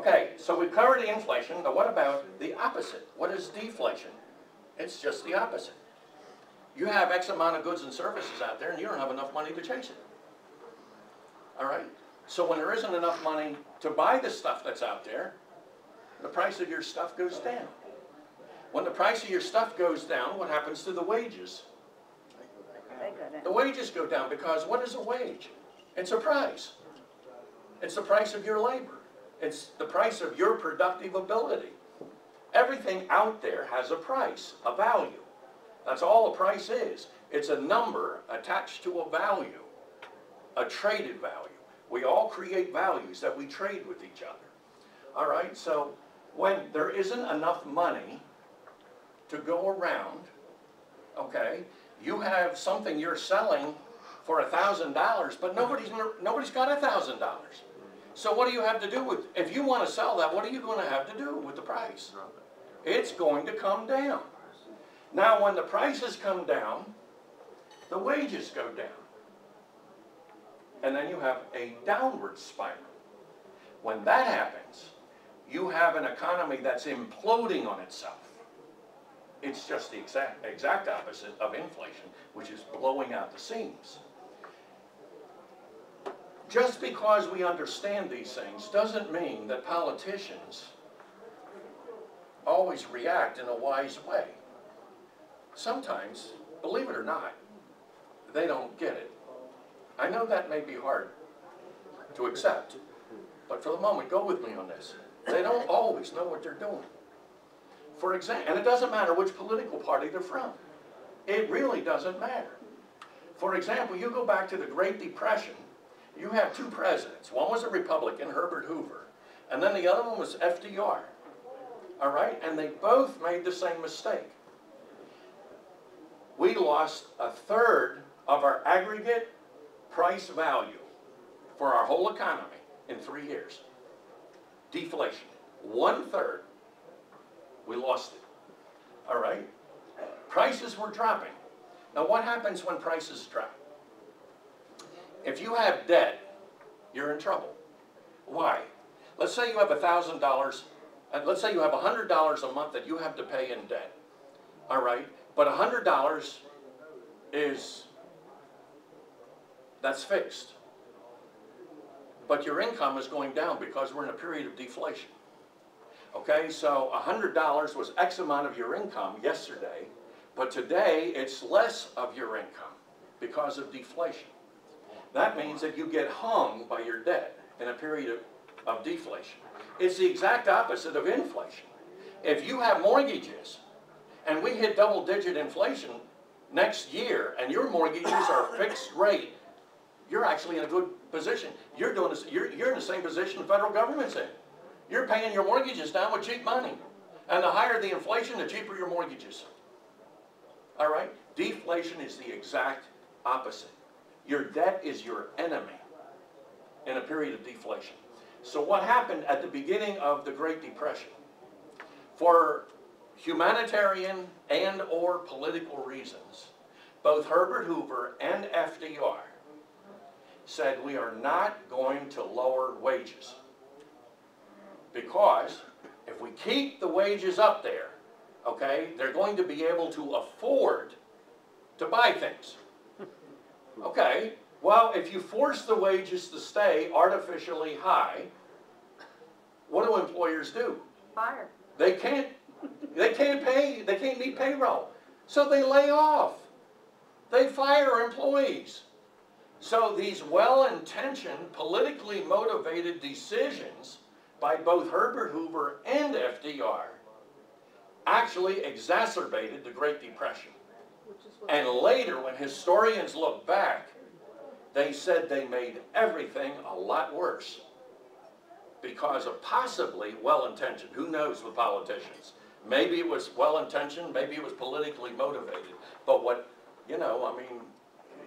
Okay, so we covered inflation. Now what about the opposite? What is deflation? It's just the opposite. You have X amount of goods and services out there and you don't have enough money to chase it. All right? So when there isn't enough money to buy the stuff that's out there, the price of your stuff goes down. When the price of your stuff goes down, what happens to the wages? The wages go down because what is a wage? It's a price. It's the price of your labor. It's the price of your productive ability. Everything out there has a price, a value. That's all a price is. It's a number attached to a value, a traded value. We all create values that we trade with each other. All right, so when there isn't enough money to go around, okay, you have something you're selling for $1,000, but nobody's got $1,000. So what do you have to do with, if you want to sell that, what are you going to have to do with the price? It's going to come down. Now when the prices come down, the wages go down. And then you have a downward spiral. When that happens, you have an economy that's imploding on itself. It's just the exact opposite of inflation, which is blowing out the seams. Just because we understand these things doesn't mean that politicians always react in a wise way. Sometimes, believe it or not, they don't get it. I know that may be hard to accept, but for the moment, go with me on this. They don't always know what they're doing. For example, and it doesn't matter which political party they're from. It really doesn't matter. For example, you go back to the Great Depression, you have two presidents. One was a Republican, Herbert Hoover, and then the other one was FDR. All right? And they both made the same mistake. We lost a third of our aggregate price value for our whole economy in 3 years. Deflation. 1/3. We lost it. All right? Prices were dropping. Now what happens when prices drop? If you have debt, you're in trouble. Why? Let's say you have $1,000, and let's say you have $100 a month that you have to pay in debt. All right? But $100 that's fixed. But your income is going down because we're in a period of deflation. Okay, so $100 was X amount of your income yesterday, but today it's less of your income because of deflation. That means that you get hung by your debt in a period of deflation. It's the exact opposite of inflation. If you have mortgages and we hit double-digit inflation next year and your mortgages are fixed rate, you're actually in a good position. You're in the same position the federal government's in. You're paying your mortgages down with cheap money. And the higher the inflation, the cheaper your mortgages. All right? Deflation is the exact opposite. Your debt is your enemy in a period of deflation. So what happened at the beginning of the Great Depression? For humanitarian and or political reasons, both Herbert Hoover and FDR said we are not going to lower wages. Because if we keep the wages up there, okay, they're going to be able to afford to buy things. Okay, well, if you force the wages to stay artificially high, what do employers do? Fire. They can't meet payroll. So they lay off. They fire employees. So these well-intentioned, politically motivated decisions by both Herbert Hoover and FDR actually exacerbated the Great Depression. And later, when historians look back, they said they made everything a lot worse because of possibly well-intentioned. Who knows with politicians? Maybe it was well-intentioned, maybe it was politically motivated. But what, you know, I mean,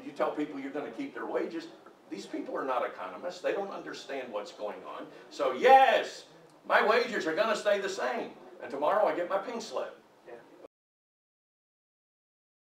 you tell people you're going to keep their wages. These people are not economists. They don't understand what's going on. So yes, my wages are going to stay the same. And tomorrow I get my pink slip.